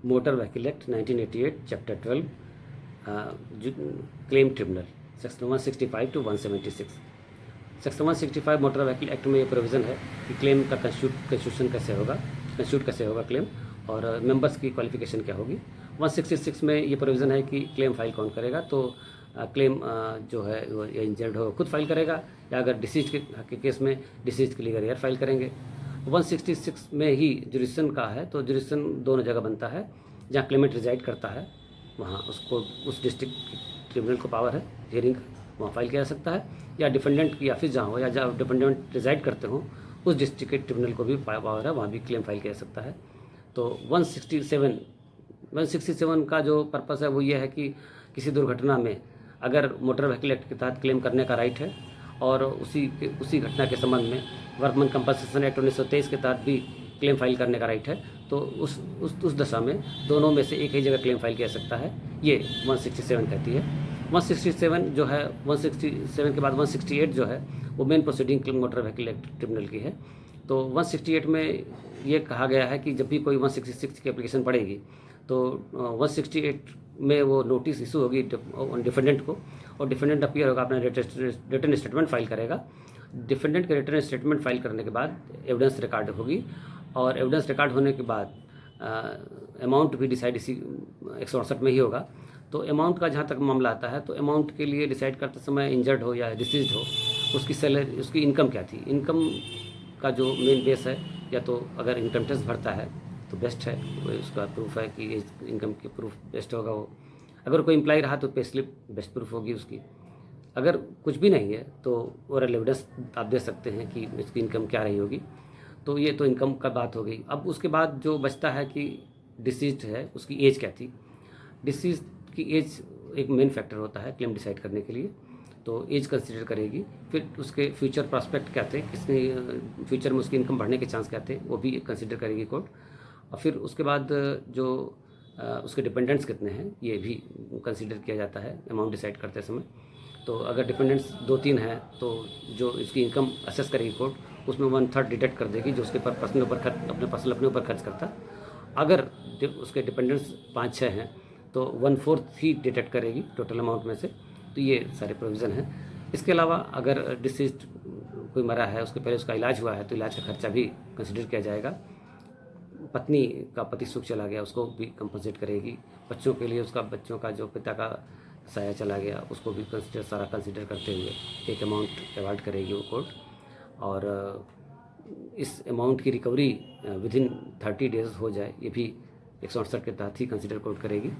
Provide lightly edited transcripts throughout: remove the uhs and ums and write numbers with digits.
Motor vehicle act 1988 chapter 12 claim tribunal section 165 to 176। Section 165 motor vehicle act में ये provision है कि claim का कंस्टिट्यूट कैसे होगा क्लेम, और मेंबर्स की क्वालिफिकेशन क्या होगी। 166 में ये प्रोविज़न है कि क्लेम फाइल कौन करेगा, तो क्लेम जो है वो इंजर्ड हो खुद फाइल करेगा, या अगर डिसीज के केस में डिसीज के लीगल फाइल करेंगे। 166 में ही जुरिस्डिक्शन का है, तो जुरिस्डिक्शन दोनों जगह बनता है। जहाँ क्लेमेंट रिजाइड करता है वहाँ उसको उस डिस्ट्रिक्ट ट्रिब्यूनल को पावर है हियरिंग वहाँ फाइल किया जा सकता है, या डिफेंडेंट की ऑफिस जहाँ हो या जहाँ डिफेंडेंट रिजाइड करते हो उस डिस्ट्रिक्ट के ट्रिब्यूनल को भी पावर है, वहाँ भी क्लेम फाइल किया जा सकता है। तो 167 का जो पर्पस है वो ये है कि किसी दुर्घटना में अगर मोटर व्हीकल एक्ट के तहत क्लेम करने का राइट है और उसी घटना के संबंध में वर्कमैन कंपनसेशन एक्ट 1923 के तहत भी क्लेम फाइल करने का राइट है, तो उस दशा में दोनों में से एक ही जगह क्लेम फाइल किया सकता है, ये 167 कहती है। 167 जो है 167 के बाद 168 जो है वो main proceeding motor vehicle act tribunal की है। तो 168 में ये कहा गया है कि जब भी कोई 166 की एप्लीकेशन पड़ेगी तो 168 में वो नोटिस इशू होगी डिफेंडेंट को, और डिफेंडेंट अपीयर होगा, अपना रिटर्न स्टेटमेंट फाइल करेगा। डिफेंडेंट के रिटर्न स्टेटमेंट फाइल करने के बाद एविडेंस रिकॉर्ड होगी, और एविडेंस रिकॉर्ड होने के बाद अमाउंट भी डिसाइड इसी 168 में ही होगा। तो अमाउंट का जहाँ तक मामला आता है, तो अमाउंट के लिए डिसाइड करते समय इंजर्ड हो या डिसीज्ड हो उसकी सैलरी, उसकी इनकम क्या थी, इनकम का जो मेन बेस है, या तो अगर इनकम टैक्स भरता है तो बेस्ट है, वो उसका प्रूफ है कि इनकम की प्रूफ बेस्ट होगा वो। अगर कोई एम्प्लॉय रहा तो पे स्लिप बेस्ट प्रूफ होगी उसकी। अगर कुछ भी नहीं है तो ओरल एविडेंस आप दे सकते हैं कि इसकी इनकम क्या रही होगी। तो ये तो इनकम का बात हो गई। अब उसके बाद जो बचता है कि डिसीज्ड है उसकी एज क्या थी। डिसीज की एज एक मेन फैक्टर होता है क्लेम डिसाइड करने के लिए, तो एज कंसिडर करेगी। फिर उसके फ्यूचर प्रॉस्पेक्ट क्या थे, किसने फ्यूचर में उसकी इनकम बढ़ने के चांस क्या थे, वो भी कंसिडर करेगी कोर्ट। और फिर उसके बाद जो उसके डिपेंडेंट्स कितने हैं ये भी कंसिडर किया जाता है अमाउंट डिसाइड करते समय। तो अगर डिपेंडेंट्स 2-3 हैं तो जो इसकी इनकम असेस करेगी कोर्ट उसमें 1/3 डिडक्ट कर देगी जो उसके अपने ऊपर खर्च करता। अगर उसके डिपेंडेंट्स 5-6 हैं तो 1/4 ही डिडक्ट करेगी टोटल अमाउंट में से। तो ये सारे प्रोविज़न हैं। इसके अलावा अगर डिसीज्ड कोई मरा है उसके पहले उसका इलाज हुआ है तो इलाज का खर्चा भी कंसिडर किया जाएगा। पत्नी का पति सुख चला गया उसको भी कंपनसेट करेगी। बच्चों के लिए उसका बच्चों का जो पिता का साया चला गया उसको भी सारा कंसिडर करते हुए एक अमाउंट अवार्ड करेगी वो कोर्ट। और इस अमाउंट की रिकवरी विदिन 30 डेज हो जाए ये भी 168 के तहत ही कंसिडर कोर्ट करेगी।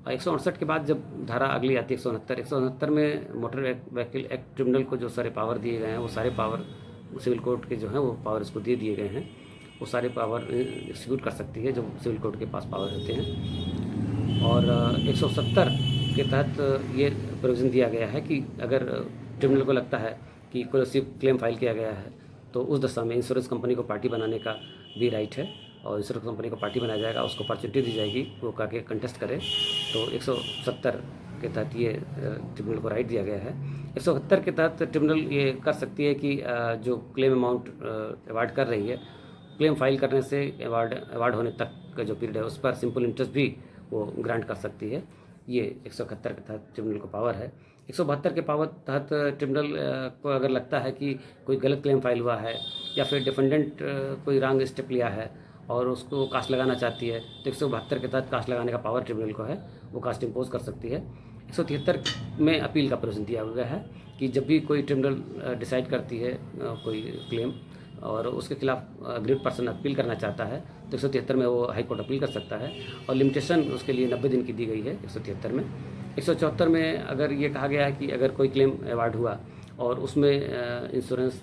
और 168 के बाद जब धारा अगली आती है 169 में मोटर व्हीकल एक्ट ट्रिब्यूनल को जो सारे पावर दिए गए हैं वो सारे पावर सिविल कोर्ट के जो हैं वो पावर इसको दे दिए गए हैं। वो सारे पावर एक्सिक्यूट कर सकती है जो सिविल कोर्ट के पास पावर होते हैं। और 170 के तहत ये प्रोविज़न दिया गया है कि अगर ट्रिब्यूनल को लगता है कि कोलेसिव क्लेम फाइल किया गया है तो उस दशा में इंश्योरेंस कंपनी को पार्टी बनाने का भी राइट है, और इंश्योरेंस कंपनी को पार्टी बनाया जाएगा, उसको अपॉर्चुनिटी दी जाएगी वो करके कंटेस्ट करे। तो 170 के तहत ये ट्रिब्यूनल को राइट दिया गया है। 171 के तहत ट्रिब्यूनल ये कर सकती है कि जो क्लेम अमाउंट अवार्ड कर रही है क्लेम फाइल करने से अवार्ड होने तक का जो पीरियड है उस पर सिंपल इंटरेस्ट भी वो ग्रांट कर सकती है। ये 171 के तहत ट्रिब्यूनल को पावर है। 172 के पावर तहत ट्रिब्यूनल को अगर लगता है कि कोई गलत क्लेम फाइल हुआ है या फिर डिफेंडेंट कोई रॉन्ग स्टेप लिया है और उसको कास्ट लगाना चाहती है तो 172 के तहत कास्ट लगाने का पावर ट्रिब्यूनल को है, वो कास्ट इम्पोज कर सकती है। 173 में अपील का प्रोविज़न दिया हुआ है कि जब भी कोई ट्रिब्यूनल डिसाइड करती है कोई क्लेम और उसके खिलाफ अग्रीड पर्सन अपील करना चाहता है तो 173 में वो हाई कोर्ट अपील कर सकता है, और लिमिटेशन उसके लिए 90 दिन की दी गई है 173 में। 174 में अगर ये कहा गया है कि अगर कोई क्लेम अवार्ड हुआ और उसमें इंश्योरेंस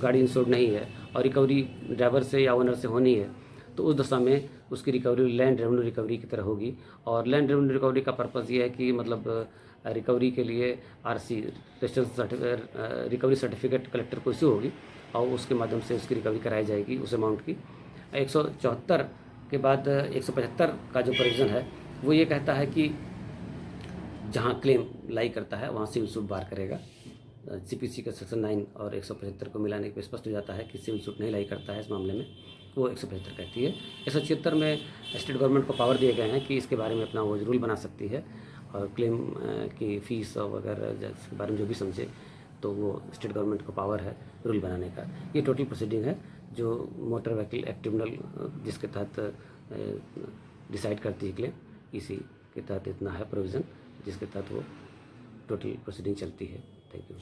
गाड़ी इंश्योर्ड नहीं है और रिकवरी ड्राइवर से या ओनर से होनी है तो उस दशा में उसकी रिकवरी लैंड रेवेन्यू रिकवरी की तरह होगी। और लैंड रेवेन्यू रिकवरी का पर्पज़ ये है कि मतलब रिकवरी के लिए RC रिकवरी सर्टिफिकेट कलेक्टर को इशू होगी और उसके माध्यम से उसकी रिकवरी कराई जाएगी उस अमाउंट की। 174 के बाद 175 का जो प्रोविज़न है वो ये कहता है कि जहाँ क्लेम लाई करता है वहाँ सिविल सूट बार करेगा। CPC का सेक्शन 9 और 175 को मिलाने पर स्पष्ट हो जाता है कि सिविल सूट नहीं लाई करता है इस मामले में। वो 175 कहती है। 176 में स्टेट गवर्नमेंट को पावर दिए गए हैं कि इसके बारे में अपना वो रूल बना सकती है और क्लेम की फ़ीस और वगैरह इसके बारे में जो भी समझे तो वो स्टेट गवर्नमेंट को पावर है रूल बनाने का। ये टोटल प्रोसीडिंग है जो मोटर व्हीकल एक्ट ट्रिब्यूनल जिसके तहत डिसाइड करती है क्लेम, इसी के तहत इतना है प्रोविज़न जिसके तहत वो टोटल प्रोसीडिंग चलती है। Thank you.